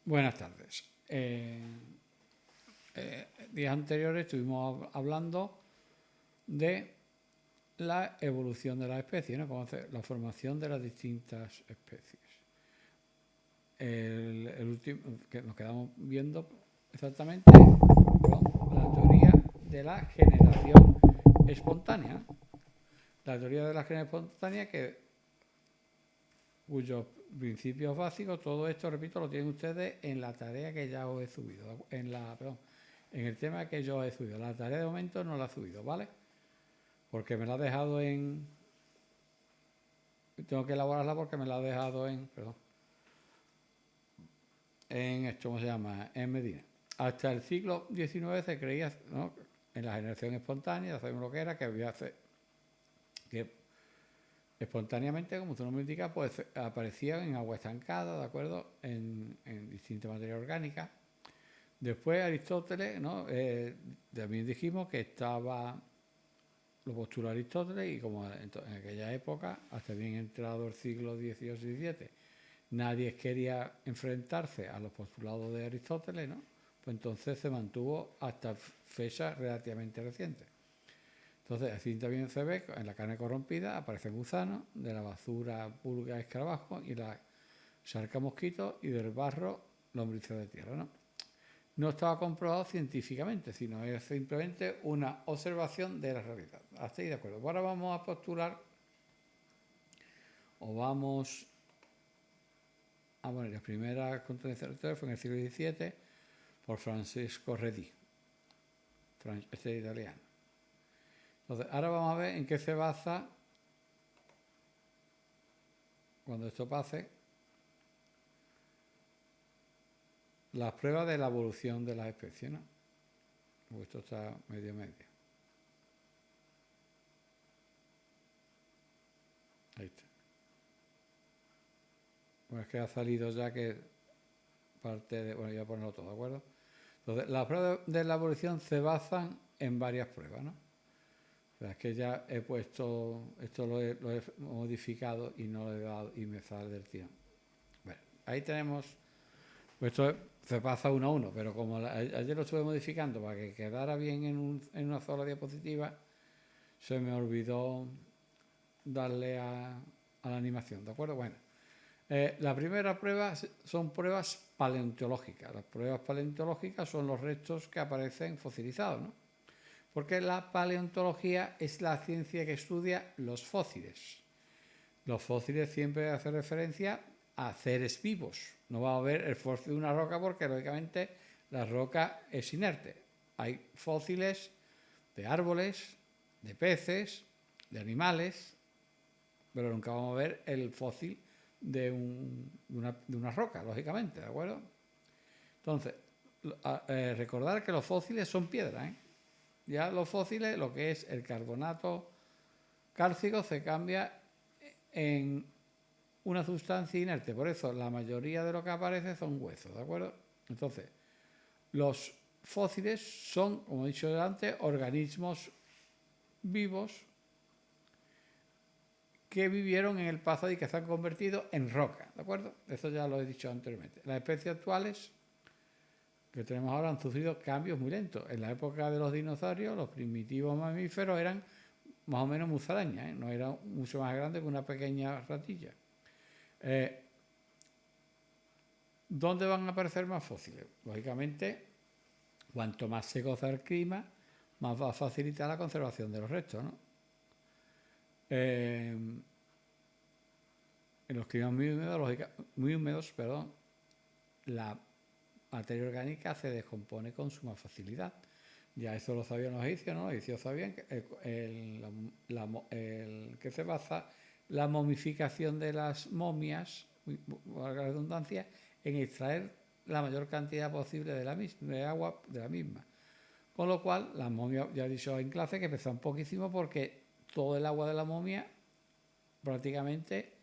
Buenas tardes. Días anteriores estuvimos hablando de la evolución de las especies, ¿no? Cómo hacer la formación de las distintas especies. El último que nos quedamos viendo exactamente con la teoría de la generación espontánea. La teoría de la generación espontánea cuyos principios básicos, todo esto, repito, lo tienen ustedes en la tarea que ya os he subido, en el tema que yo he subido. La tarea de momento no la he subido, ¿vale? Porque me la ha dejado tengo que elaborarla porque me la ha dejado en esto, ¿cómo se llama? En Medina. Hasta el siglo XIX se creía, ¿no?, en la generación espontánea, ya sabemos lo que era, que había que espontáneamente, como su nombre indica, pues aparecían en agua estancada, ¿de acuerdo?, en distinta materia orgánica. Después Aristóteles, ¿no?, también dijimos que lo postuló Aristóteles, y como en aquella época, hasta bien entrado el siglo XVIII y XVII, nadie quería enfrentarse a los postulados de Aristóteles, ¿no?, pues entonces se mantuvo hasta fechas relativamente recientes. Entonces, así también se ve, en la carne corrompida aparecen gusanos, de la basura pulgas, escarabajos, y la charca mosquitos, y del barro lombrices de tierra, ¿no? No estaba comprobado científicamente, sino es simplemente una observación de la realidad. Hasta ahí de acuerdo. Ahora vamos a postular, o vamos a poner la primera contradicción fue en el siglo XVII por Francesco Redi, este italiano. Entonces, ahora vamos a ver en qué se basa, cuando esto pase, las pruebas de la evolución de las especies, ¿no? Pues esto está medio. Ahí está. Bueno, es que ha salido ya que parte de... Bueno, voy a ponerlo todo, ¿de acuerdo? Entonces, las pruebas de la evolución se basan en varias pruebas, ¿no? O sea, es que ya he puesto... Esto lo he modificado y no lo he dado y me sale del tirón. Bueno, ahí tenemos... Pues esto se pasa uno a uno, pero como ayer lo estuve modificando para que quedara bien en una sola diapositiva, se me olvidó darle a la animación, ¿de acuerdo? Bueno, la primera prueba son pruebas paleontológicas. Las pruebas paleontológicas son los restos que aparecen fosilizados, ¿no? Porque la paleontología es la ciencia que estudia los fósiles. Los fósiles siempre hacen referencia a seres vivos. No va a ver el fósil de una roca porque, lógicamente, la roca es inerte. Hay fósiles de árboles, de peces, de animales, pero nunca vamos a ver el fósil de una roca, lógicamente, ¿de acuerdo? Entonces, recordar que los fósiles son piedras, ¿eh? Ya los fósiles, lo que es el carbonato cálcico, se cambia en una sustancia inerte. Por eso la mayoría de lo que aparece son huesos, ¿de acuerdo? Entonces, los fósiles son, como he dicho antes, organismos vivos que vivieron en el pasado y que se han convertido en roca, ¿de acuerdo? Eso ya lo he dicho anteriormente. Las especies actuales que tenemos ahora han sufrido cambios muy lentos. En la época de los dinosaurios, los primitivos mamíferos eran más o menos musarañas, ¿eh? No eran mucho más grandes que una pequeña ratilla. ¿Dónde van a aparecer más fósiles? Lógicamente, cuanto más se goza el clima, más va a facilitar la conservación de los restos, ¿no? En los climas muy húmedos, la materia orgánica se descompone con suma facilidad. Ya eso lo sabían los egipcios, ¿no? Los egipcios sabían que que se basa la momificación de las momias, valga la redundancia, en extraer la mayor cantidad posible de agua de la misma. Con lo cual, las momias, ya he dicho en clase, que pesan poquísimo porque todo el agua de la momia prácticamente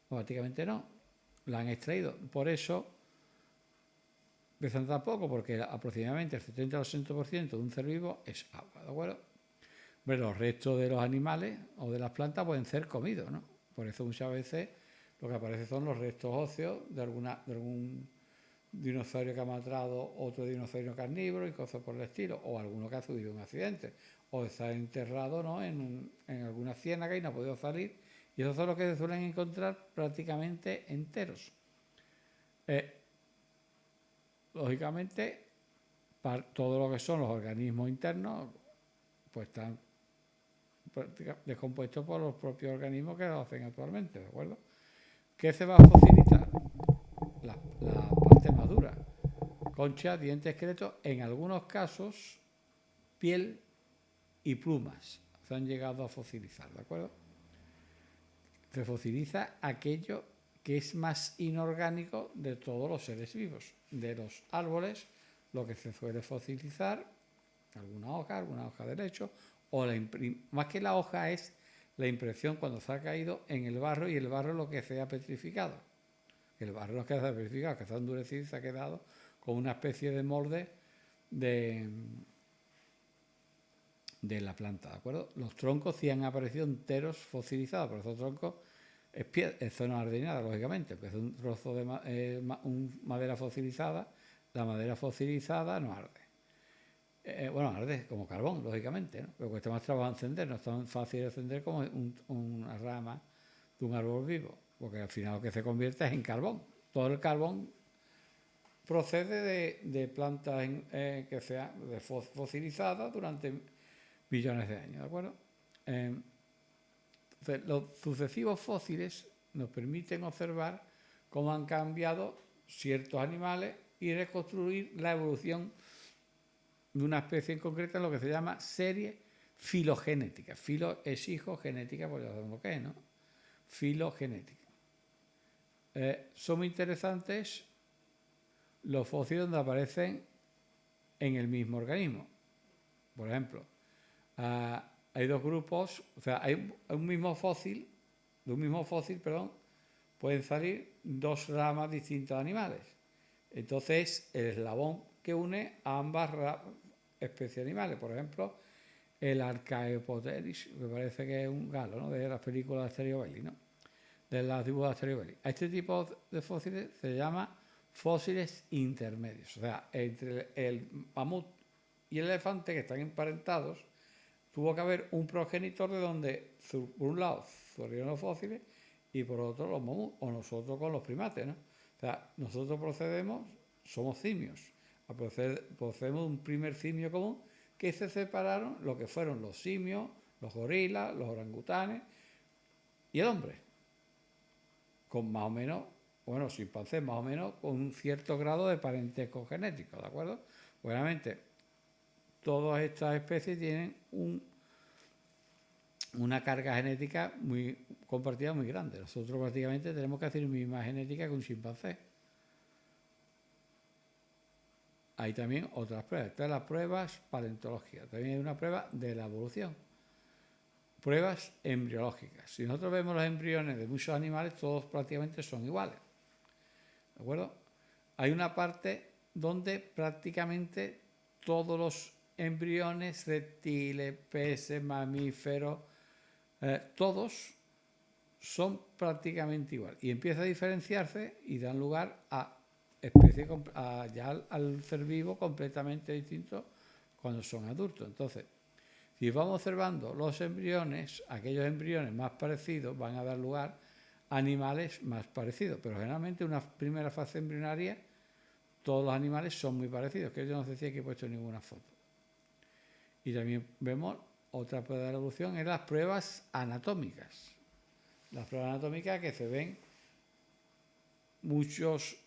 no, la han extraído. Por eso pesan tan poco, porque aproximadamente el 70 al 80% de un ser vivo es agua, ¿de acuerdo? Pero los restos de los animales o de las plantas pueden ser comidos, ¿no? Por eso muchas veces lo que aparece son los restos óseos de dinosaurio que ha matado otro dinosaurio carnívoro y cosas por el estilo, o alguno que ha sufrido un accidente, o está enterrado, ¿no?, en alguna ciénaga y no ha podido salir, y esos son los que se suelen encontrar prácticamente enteros. Lógicamente, todo lo que son los organismos internos, pues están descompuestos por los propios organismos que lo hacen actualmente, ¿de acuerdo? ¿Qué se va a facilitar? La parte más dura. Concha, dientes, esqueleto, en algunos casos, piel y plumas se han llegado a fosilizar, ¿de acuerdo? Se fosiliza aquello que es más inorgánico de todos los seres vivos. De los árboles, lo que se suele fosilizar, alguna hoja de lecho, o más que la hoja es la impresión cuando se ha caído en el barro, y el barro es lo que se ha petrificado. El barro es lo que se ha petrificado, que se ha endurecido y se ha quedado con una especie de molde de la planta, ¿de acuerdo? Los troncos sí han aparecido enteros fosilizados, pero esos troncos es zona ardenada, lógicamente, porque es un trozo de madera fosilizada. La madera fosilizada no arde. Bueno, arde como carbón, lógicamente, ¿no? Pero cuesta más trabajo encender, no es tan fácil de encender como una rama de un árbol vivo, porque al final lo que se convierte es en carbón. Todo el carbón procede de plantas que sean fosilizadas durante millones de años, ¿de acuerdo? Entonces, los sucesivos fósiles nos permiten observar cómo han cambiado ciertos animales y reconstruir la evolución de una especie en concreta en lo que se llama serie filogenética. Filo es hijo, genética, pues ya sabemos lo que es, ¿no? Filogenética. Son muy interesantes los fósiles donde aparecen en el mismo organismo. Por ejemplo, hay dos grupos, o sea, hay un mismo fósil, pueden salir dos ramas distintas de animales. Entonces, el eslabón que une a ambas especies de animales, por ejemplo, el Archaeopteryx, me parece que es un galo, ¿no?, de las películas de Asterix y Obelix, ¿no?, de las dibujos de Asterix y Obelix. A este tipo de fósiles se llama fósiles intermedios, o sea, entre el mamut y el elefante, que están emparentados, tuvo que haber un progenitor de donde, por un lado, surgieron los fósiles y por otro los mamuts, o nosotros con los primates, ¿no? O sea, nosotros somos simios, procedemos de un primer simio común que se separaron lo que fueron los simios, los gorilas, los orangutanes y el hombre, con más o menos, bueno, chimpancés más o menos con un cierto grado de parentesco genético, ¿de acuerdo? Obviamente, todas estas especies tienen una carga genética muy compartida muy grande. Nosotros prácticamente tenemos que hacer misma genética que un chimpancé. Hay también otras pruebas. Estas son las pruebas paleontológicas. También hay una prueba de la evolución. Pruebas embriológicas. Si nosotros vemos los embriones de muchos animales, todos prácticamente son iguales. ¿De acuerdo? Hay una parte donde prácticamente todos los embriones, reptiles, peces, mamíferos, todos son prácticamente iguales. Y empieza a diferenciarse y dan lugar a especies, ya al ser vivo completamente distinto cuando son adultos. Entonces, si vamos observando los embriones, aquellos embriones más parecidos van a dar lugar a animales más parecidos, pero generalmente en una primera fase embrionaria todos los animales son muy parecidos, que yo no sé si aquí he puesto ninguna foto. Y también vemos otra prueba de la evolución en las pruebas anatómicas. Las pruebas anatómicas que se ven muchos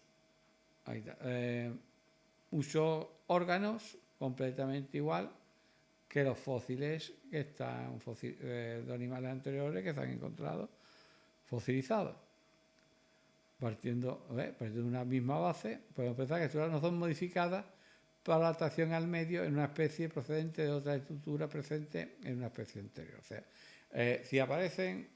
órganos completamente igual que los fósiles que están de animales anteriores que se han encontrado fosilizados. Partiendo de una misma base, podemos pensar que estas no son modificadas para la adaptación al medio en una especie procedente de otra estructura presente en una especie anterior. O sea, si aparecen,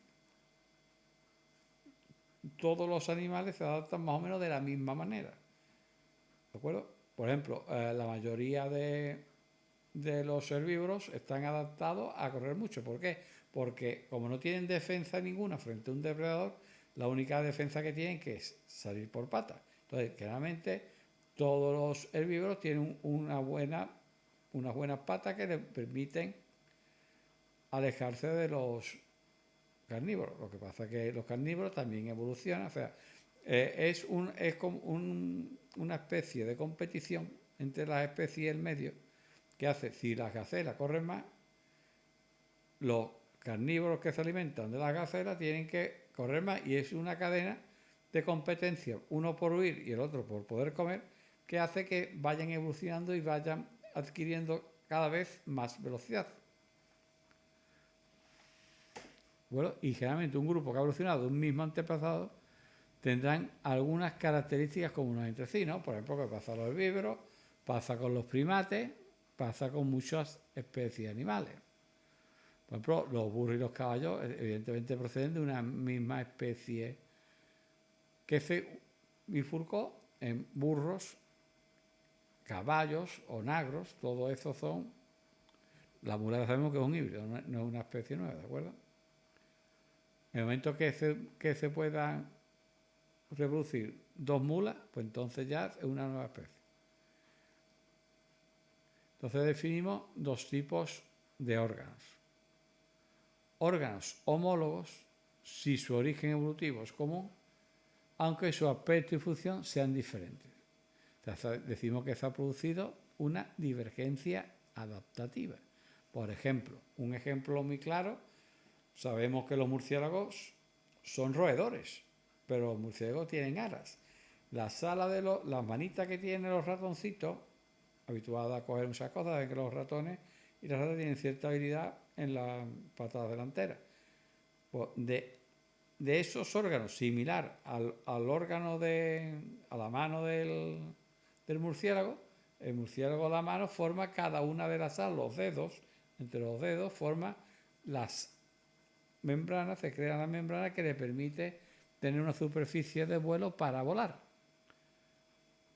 todos los animales se adaptan más o menos de la misma manera. ¿De acuerdo? Por ejemplo, la mayoría de los herbívoros están adaptados a correr mucho. ¿Por qué? Porque como no tienen defensa ninguna frente a un depredador, la única defensa que tienen que es salir por patas. Entonces, generalmente, todos los herbívoros tienen unas buenas patas que les permiten alejarse de los carnívoros. Lo que pasa es que los carnívoros también evolucionan, o sea, es como una especie de competición entre las especies y el medio que hace, si las gacelas corren más, los carnívoros que se alimentan de las gacelas tienen que correr más, y es una cadena de competencia, uno por huir y el otro por poder comer, que hace que vayan evolucionando y vayan adquiriendo cada vez más velocidad. Bueno, y generalmente un grupo que ha evolucionado de un mismo antepasado tendrán algunas características comunes entre sí, ¿no? Por ejemplo, que pasa con los herbívoros, pasa con los primates, pasa con muchas especies animales. Por ejemplo, los burros y los caballos evidentemente proceden de una misma especie que se bifurcó en burros, caballos o nagros. Todo eso son... La mula ya sabemos que es un híbrido, no es una especie nueva, ¿de acuerdo? En el momento que se puedan reproducir dos mulas, pues entonces ya es una nueva especie. Entonces definimos dos tipos de órganos. Órganos homólogos, si su origen evolutivo es común, aunque su aspecto y función sean diferentes. O sea, decimos que se ha producido una divergencia adaptativa. Por ejemplo, un ejemplo muy claro, sabemos que los murciélagos son roedores, pero los murciélagos tienen alas. Las manitas que tienen los ratoncitos, habituados a coger muchas cosas, ven que los ratones y las ratas tienen cierta habilidad en las patas delanteras. Pues de esos órganos, similar al órgano a la mano del murciélago, el murciélago, la mano, forma cada una de las alas, los dedos, entre los dedos forma las membranas, se crean las membranas que le permite tener una superficie de vuelo para volar.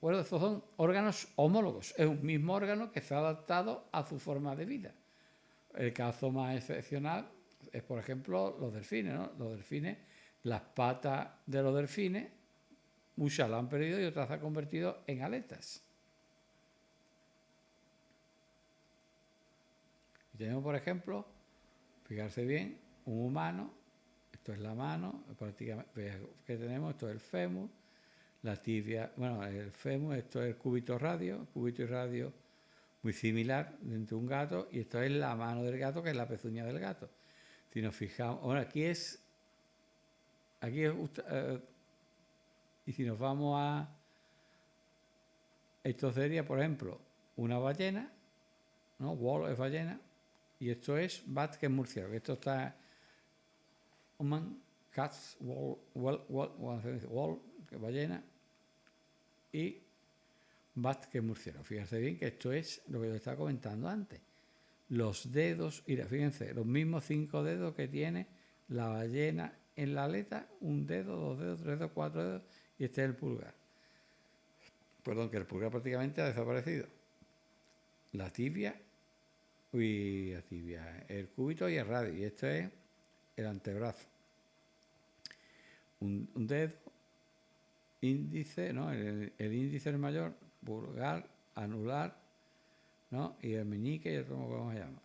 Bueno, estos son órganos homólogos, es un mismo órgano que se ha adaptado a su forma de vida. El caso más excepcional es, por ejemplo, los delfines, ¿no? Los delfines, las patas de los delfines, muchas las han perdido y otras se han convertido en aletas. Y tenemos, por ejemplo, fijarse bien, un humano, esto es la mano, prácticamente que tenemos, esto es el fémur, la tibia, bueno, el fémur, esto es el cúbito y radio muy similar dentro de un gato, y esto es la mano del gato, que es la pezuña del gato. Si nos fijamos, bueno, y si nos vamos a, esto sería, por ejemplo, una ballena, ¿no? Whale es ballena, y esto es bat, que es murciélago. Esto está human, cats, whale, que es ballena, y bat, que es murciélago. Fíjense bien que esto es lo que yo estaba comentando antes. Los dedos, fíjense, los mismos 5 dedos que tiene la ballena en la aleta, 1 dedo, 2 dedos, 3 dedos, 4 dedos, y este es el pulgar. Perdón, que el pulgar prácticamente ha desaparecido. La tibia, el cúbito y el radio, y esto es el antebrazo. Un dedo, índice, ¿no? El índice es el mayor, pulgar, anular, ¿no? Y el meñique, y el otro, ¿cómo se llama?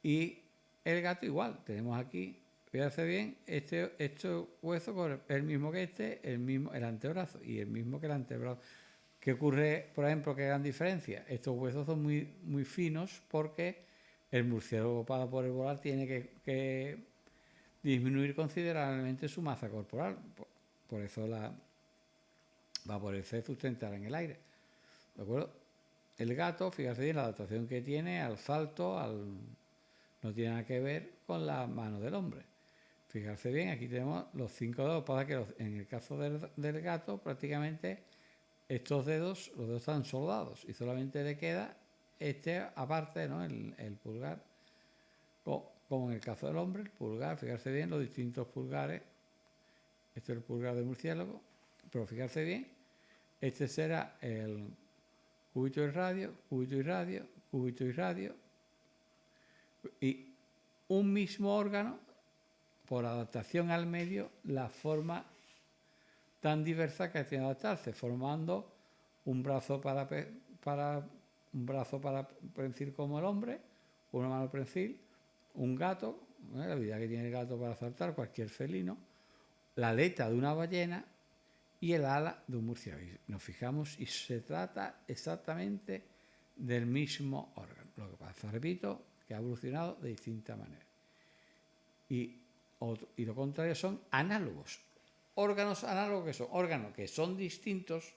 Y el gato igual, tenemos aquí, fíjate bien, este hueso es el mismo que el antebrazo, y el mismo que el antebrazo. ¿Qué ocurre, por ejemplo, qué gran diferencia? Estos huesos son muy, muy finos, porque el murciélago, para poder volar, tiene que disminuir considerablemente su masa corporal. Por eso va a poderse sustentar en el aire. ¿De acuerdo? El gato, fíjate bien, la adaptación que tiene al salto, no tiene nada que ver con la mano del hombre. Fíjate bien, aquí tenemos los 5 dedos. Pasa que en el caso del gato, prácticamente estos dedos, los dedos están soldados, y solamente le queda aparte, ¿no? El pulgar. Como en el caso del hombre, el pulgar, fijarse bien los distintos pulgares. Este es el pulgar del murciélago, pero fijarse bien, este será el cúbito y radio, cúbito y radio, cúbito y radio, y un mismo órgano, por adaptación al medio, la forma tan diversa que tiene que adaptarse, formando un brazo para prensil como el hombre, una mano prensil, un gato, la habilidad que tiene el gato para saltar, cualquier felino, la aleta de una ballena y el ala de un murciélago. Nos fijamos y se trata exactamente del mismo órgano. Lo que pasa, repito, que ha evolucionado de distintas maneras. Y lo contrario son análogos. Órganos análogos que son órganos que son distintos,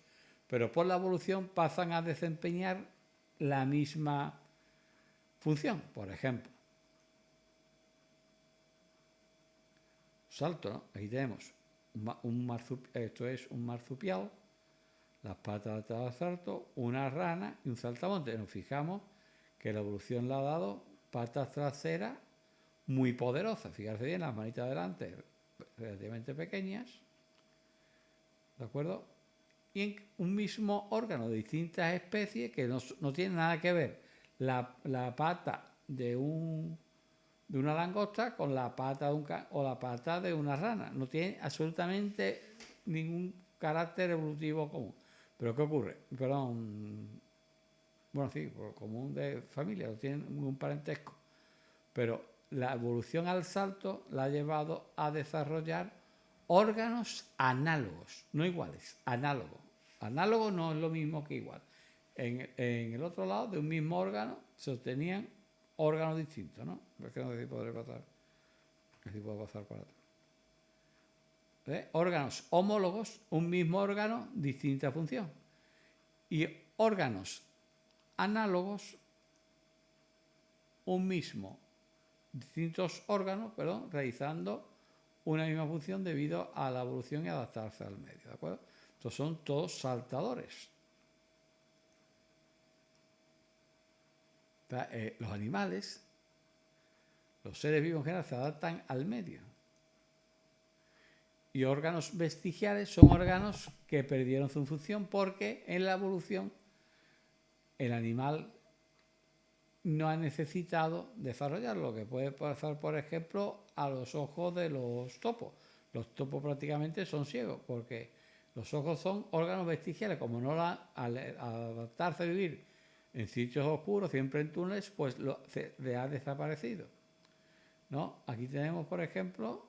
pero por la evolución pasan a desempeñar la misma función. Por ejemplo, salto, ¿no? Aquí tenemos esto es un marsupial, las patas de salto, una rana y un saltamontes. Nos fijamos que la evolución le ha dado patas traseras muy poderosas. Fijarse bien, las manitas delante relativamente pequeñas, ¿de acuerdo? Y en un mismo órgano de distintas especies que no tiene nada que ver la pata de una langosta con la pata o la pata de una rana. No tiene absolutamente ningún carácter evolutivo común. ¿Pero qué ocurre? Bueno, sí, común de familia, no tienen ningún parentesco. Pero la evolución al salto la ha llevado a desarrollar órganos análogos, no iguales, análogos. Análogo no es lo mismo que igual. En el otro lado, de un mismo órgano, se obtenían órganos distintos, ¿no? Es que no sé si podré pasar. Si puedo pasar para atrás. Órganos homólogos, un mismo órgano, distinta función. Y órganos análogos, distintos órganos, realizando una misma función debido a la evolución y adaptarse al medio, ¿de acuerdo? Estos son todos saltadores. Los animales, los seres vivos en general, se adaptan al medio. Y órganos vestigiales son órganos que perdieron su función porque en la evolución el animal no ha necesitado desarrollarlo, que puede pasar, por ejemplo, a los ojos de los topos. Los topos prácticamente son ciegos porque los ojos son órganos vestigiales. Como no al adaptarse a vivir en sitios oscuros, siempre en túneles, pues le ha desaparecido, ¿no? Aquí tenemos, por ejemplo,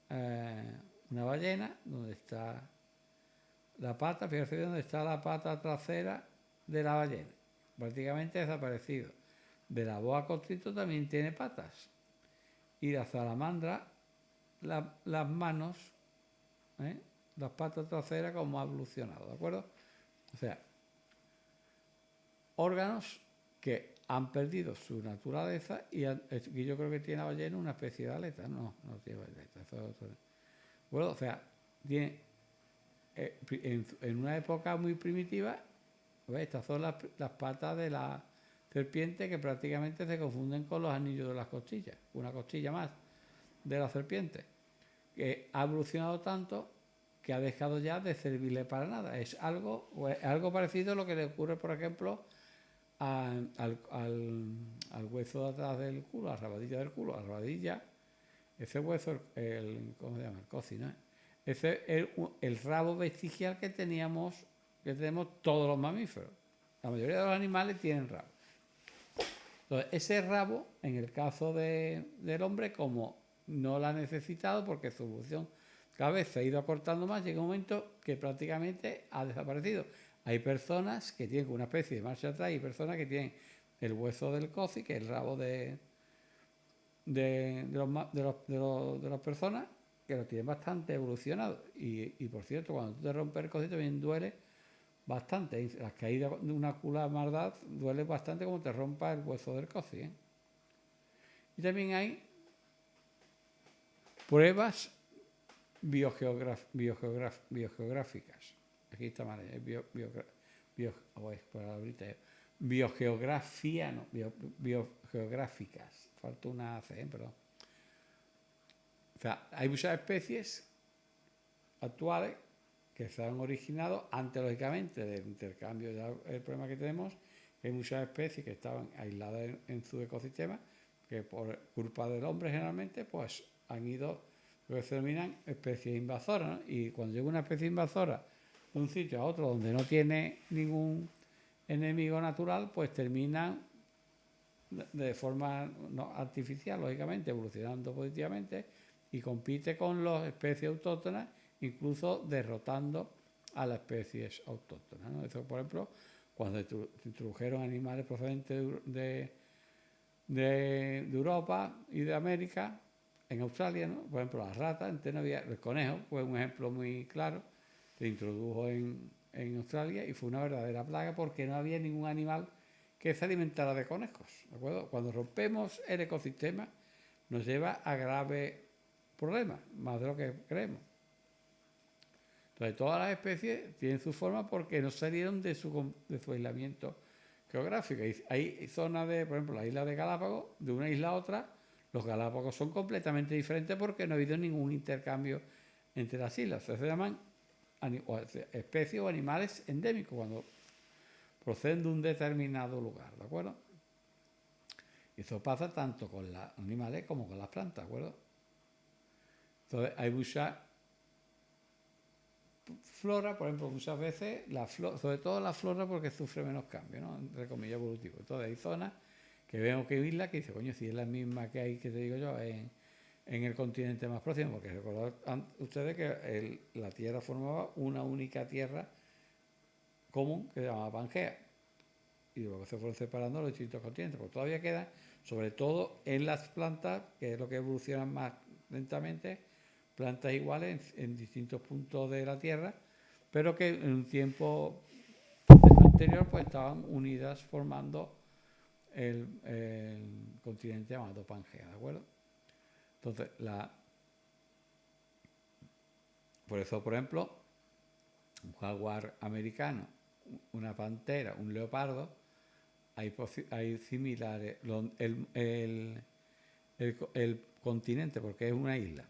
una ballena donde está la pata, fíjate donde está la pata trasera de la ballena, prácticamente desaparecido. De la boa constrictor también tiene patas. Y la salamandra, las manos, las patas traseras, como ha evolucionado, ¿de acuerdo? O sea, órganos que han perdido su naturaleza y yo creo que tiene la ballena una especie de aleta. No tiene aleta. Bueno, o sea, tiene en una época muy primitiva, ¿ves? Estas son las patas de la serpiente que prácticamente se confunden con los anillos de las costillas, una costilla más de la serpiente, que ha evolucionado tanto que ha dejado ya de servirle para nada. Es algo parecido a lo que le ocurre, por ejemplo, al hueso de atrás del culo, a la rabadilla del culo, a la rabadilla, ese hueso, ¿cómo se llama? El coxis, ¿no? Ese es el rabo vestigial que tenemos todos los mamíferos. La mayoría de los animales tienen rabo. Entonces, ese rabo, en el caso del hombre, como no lo ha necesitado porque su evolución cada vez se ha ido acortando más, llega un momento que prácticamente ha desaparecido. Hay personas que tienen una especie de marcha atrás y personas que tienen el hueso del coxis, que es el rabo de las personas, que lo tienen bastante evolucionado. Y por cierto, cuando tú te rompes el coxis también duele bastante. Las caídas de una cula maldad duele bastante como te rompa el hueso del coxis, ¿eh? Y también hay pruebas biogeográficas. Aquí está mal, biogeografía, no, biogeográficas. Falta una C, perdón. O sea, hay muchas especies actuales que se han originado antes, lógicamente, del intercambio. Ya el problema que tenemos, que hay muchas especies que estaban aisladas en su ecosistema, que por culpa del hombre generalmente, pues han ido, lo que se denominan especies invasoras, ¿no? Y cuando llega una especie invasora de un sitio a otro donde no tiene ningún enemigo natural, pues terminan de forma no artificial, lógicamente, evolucionando positivamente, y compite con las especies autóctonas, incluso derrotando a las especies autóctonas, ¿no? Eso, por ejemplo, cuando introdujeron animales procedentes de Europa y de América, en Australia, ¿no? Por ejemplo, las ratas, antes no había, el conejo fue un ejemplo muy claro, se introdujo en Australia y fue una verdadera plaga porque no había ningún animal que se alimentara de conejos, ¿de acuerdo? Cuando rompemos el ecosistema nos lleva a graves problemas, más de lo que creemos. Entonces, todas las especies tienen su forma porque no salieron de su aislamiento geográfico. Hay zonas de, por ejemplo, la isla de Galápagos, de una isla a otra, los Galápagos son completamente diferentes porque no ha habido ningún intercambio entre las islas. Se llaman especies o animales endémicos cuando proceden de un determinado lugar, ¿de acuerdo? Y eso pasa tanto con los animales como con las plantas, ¿de acuerdo? Entonces, hay mucha flora, por ejemplo, muchas veces, sobre todo la flora porque sufre menos cambios, ¿no? Entre comillas, evolutivo. Entonces, hay zonas que vemos que islas que dice, coño, si es la misma que hay, que te digo yo, en el continente más próximo, porque recordad ustedes que la Tierra formaba una única tierra común que se llamaba Pangea, y luego se fueron separando los distintos continentes, porque todavía quedan, sobre todo en las plantas, que es lo que evolucionan más lentamente, plantas iguales en distintos puntos de la Tierra, pero que en un tiempo anterior pues estaban unidas formando el continente llamado Pangea, ¿de acuerdo? Entonces, por eso, por ejemplo, un jaguar americano, una pantera, un leopardo, hay similares. El continente, porque es una isla.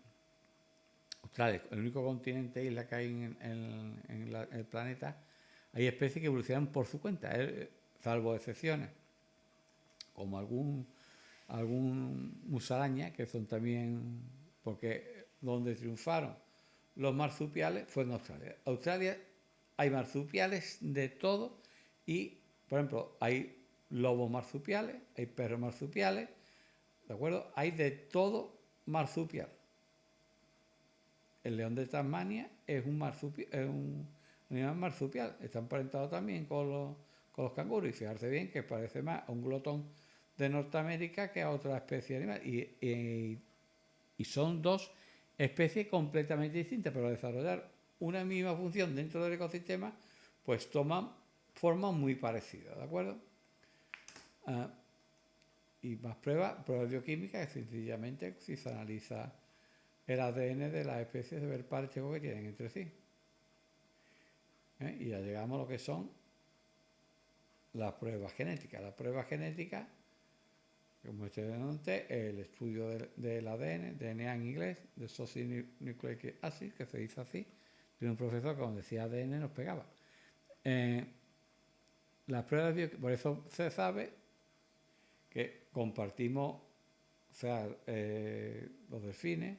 Australia, el único continente isla que hay en el planeta, hay especies que evolucionan por su cuenta, salvo excepciones, como algún musaraña, que son también, porque donde triunfaron los marsupiales fue en Australia. Australia hay marsupiales de todo y, por ejemplo, hay lobos marsupiales, hay perros marsupiales, ¿de acuerdo? Hay de todo marsupial. El león de Tasmania es un animal marsupial, está emparentado también con los canguros, y fijarse bien que parece más a un glotón de Norteamérica que a otra especie de animal. Y son dos especies completamente distintas, pero al desarrollar una misma función dentro del ecosistema, pues toman formas muy parecidas, ¿de acuerdo? Y más pruebas bioquímicas, que sencillamente si se analiza el ADN de las especies, de ver parchegos que tienen entre sí. Y ya llegamos a lo que son las pruebas genéticas. Las pruebas genéticas, como he dicho antes, el estudio del ADN, DNA en inglés, de Social Nucleic Acid, que se dice así, de un profesor que cuando decía ADN nos pegaba. Las pruebas bioquímicas, por eso se sabe que compartimos, o sea, los delfines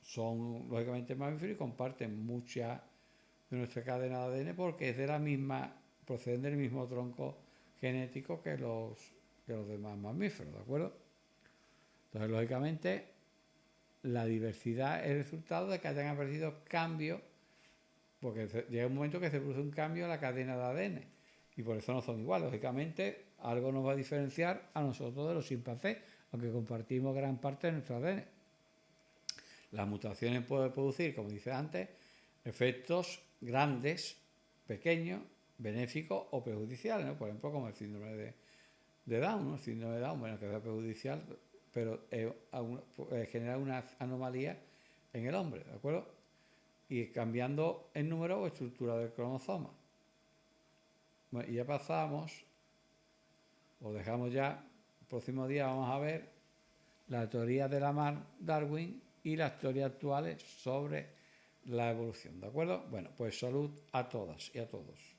son lógicamente mamíferos y comparten mucha de nuestra cadena de ADN porque es de la misma, proceden del mismo tronco genético que los demás mamíferos, ¿de acuerdo? Entonces, lógicamente, la diversidad es el resultado de que hayan aparecido cambios, porque llega un momento que se produce un cambio en la cadena de ADN y por eso no son iguales. Lógicamente, algo nos va a diferenciar a nosotros de los chimpancés, aunque compartimos gran parte de nuestro ADN. Las mutaciones pueden producir, como dice antes, efectos grandes, pequeños, benéficos o perjudiciales, ¿no? Por ejemplo, como el síndrome de Down, ¿no? El síndrome de Down, bueno, que es perjudicial, pero genera una anomalía en el hombre, ¿de acuerdo? Y cambiando el número o estructura del cromosoma. Bueno, y ya pasamos, o dejamos ya, el próximo día vamos a ver la teoría de Lamarck-Darwin y las teorías actuales sobre la evolución, ¿de acuerdo? Bueno, pues salud a todas y a todos.